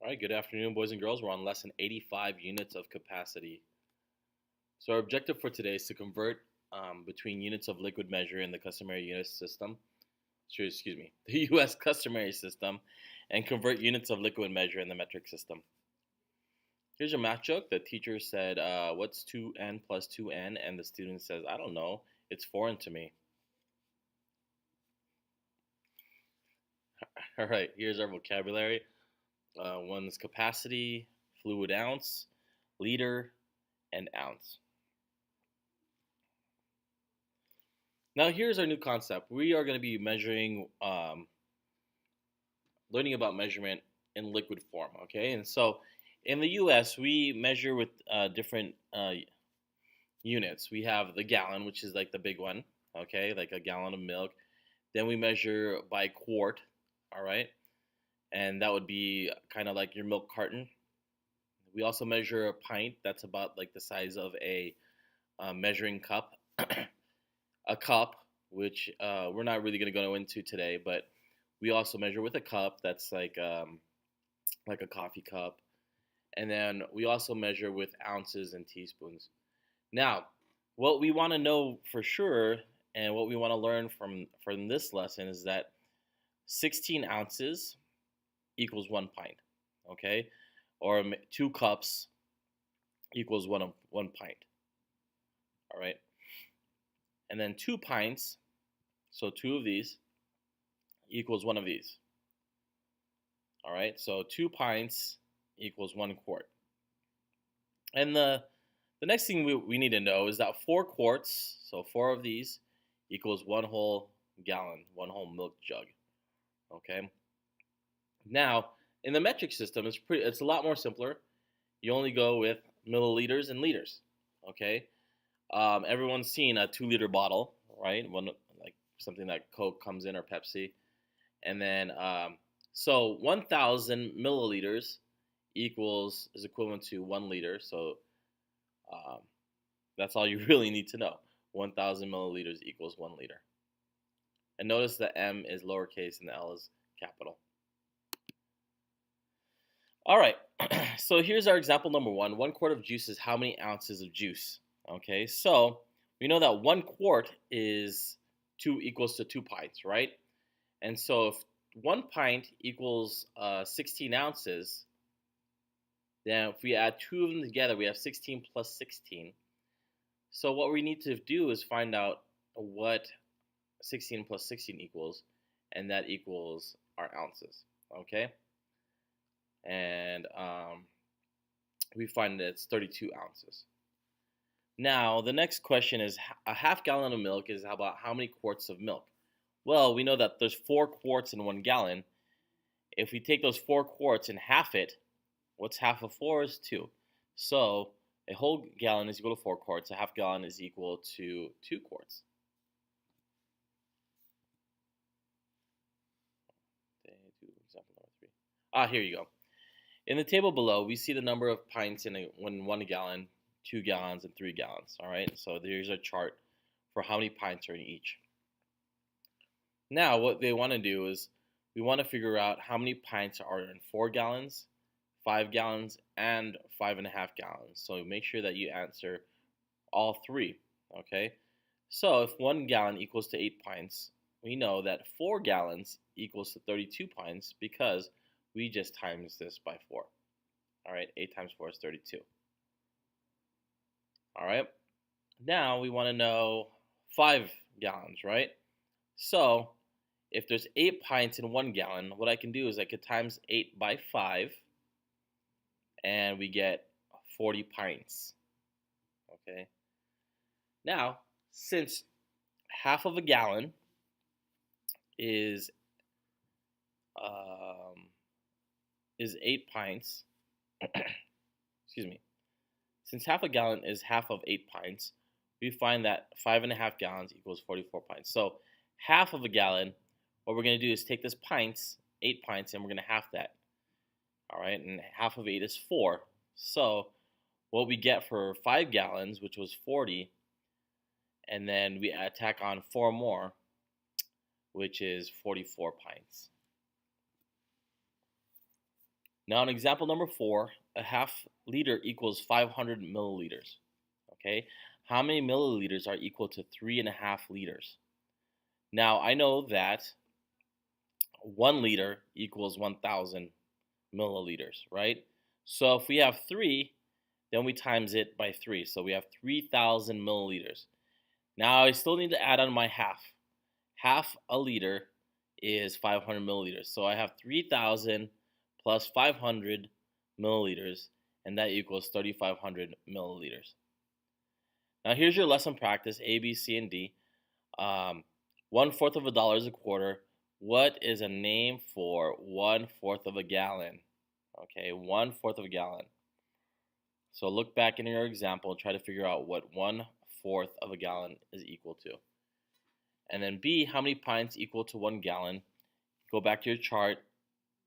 All right, good afternoon, boys and girls. We're on lesson 85, units of capacity. So our objective for today is to convert between units of liquid measure in the customary unit system, excuse me, the U.S. customary system, and convert units of liquid measure in the metric system. Here's a math joke. The teacher said, what's 2n plus 2n? And the student says, I don't know. It's foreign to me. All right, here's our vocabulary. One's capacity, fluid ounce, liter, and ounce. Now here's our new concept. We are going to be learning about measurement in liquid form. Okay, and so in the U.S. we measure with different units. We have the gallon, which is like the big one. Okay, like a gallon of milk. Then we measure by quart. All right, and that would be kind of like your milk carton. We also measure a pint. That's about like the size of a measuring cup. A cup, which we're not really going to go into today, but we also measure with a cup that's like a coffee cup, and then we also measure with ounces and teaspoons. Now, what we want to know for sure, and what we want to learn from this lesson is that 16 ounces equals 1 pint, okay, or 2 cups equals one pint. All right, and then 2 pints, so two of these equals one of these. All right, so 2 pints equals 1 quart. And the next thing we need to know is that 4 quarts, so four of these, equals one whole gallon, one whole milk jug. Okay. Now, in the metric system, it's a lot more simpler. You only go with milliliters and liters. Okay. Everyone's seen a 2 liter bottle, right? One like something that Coke comes in or Pepsi, and then so 1,000 milliliters is equivalent to 1 liter. So um, that's all you really need to know. 1,000 milliliters equals 1 liter. And notice the M is lowercase and the L is capital. All right, so here's our example number one. 1 quart of juice is how many ounces of juice? Okay, so we know that 1 quart is equals to 2 pints, right? And so if 1 pint equals 16 ounces, then if we add two of them together, we have 16 plus 16. So what we need to do is find out what 16 plus 16 equals, and that equals our ounces, okay? And we find that it's 32 ounces. Now, the next question is a half gallon of milk is about how many quarts of milk? Well, we know that there's 4 quarts in 1 gallon. If we take those 4 quarts and half it, what's half of 4 is 2. So a whole gallon is equal to 4 quarts. A half gallon is equal to 2 quarts. Example number 3. Here you go. In the table below, we see the number of pints in 1 gallon, 2 gallons, and 3 gallons. All right, so there's a chart for how many pints are in each. Now, what they want to do is we want to figure out how many pints are in 4 gallons, 5 gallons, and 5.5 gallons. So make sure that you answer all three, okay? So if 1 gallon equals to 8 pints, we know that 4 gallons equals to 32 pints because we just times this by 4. All right, 8 times 4 is 32. All right, now we want to know 5 gallons, right? So if there's 8 pints in 1 gallon, what I can do is I could times 8 by 5, and we get 40 pints. Okay. Now, since half of a gallon is 8 pints, excuse me. Since half a gallon is half of 8 pints, we find that 5.5 gallons equals 44 pints. So half of a gallon, what we're going to do is take this pints, 8 pints, and we're going to half that. All right, and half of 8 is 4. So what we get for 5 gallons, which was 40, and then we tack on 4 more, which is 44 pints. Now, in example number 4, a half liter equals 500 milliliters. Okay, how many milliliters are equal to 3.5 liters? Now, I know that 1 liter equals 1,000 milliliters, right? So if we have 3, then we times it by 3. So we have 3,000 milliliters. Now I still need to add on my half. Half a liter is 500 milliliters. So I have 3,000 plus 500 milliliters, and that equals 3,500 milliliters. Now here's your lesson practice, A, B, C, and D. 1/4 of a dollar is a quarter. What is a name for 1/4 of a gallon? Okay, 1/4 of a gallon. So look back in your example and try to figure out what 1/4 of a gallon is equal to. And then B, how many pints equal to 1 gallon? Go back to your chart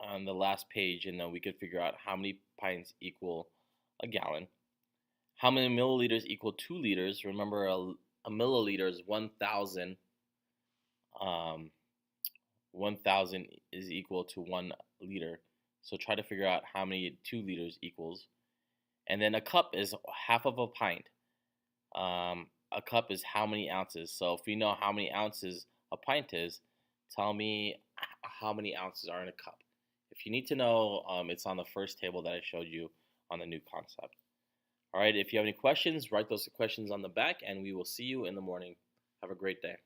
on the last page, and then we could figure out how many pints equal a gallon. How many milliliters equal 2 liters? Remember, a milliliter is 1,000. 1,000 is equal to 1 liter. So try to figure out how many 2 liters equals. And then a cup is half of a pint. A cup is how many ounces. So if we know how many ounces a pint is, tell me how many ounces are in a cup. If you need to know, it's on the first table that I showed you on the new concept. All right, if you have any questions, write those questions on the back, and we will see you in the morning. Have a great day.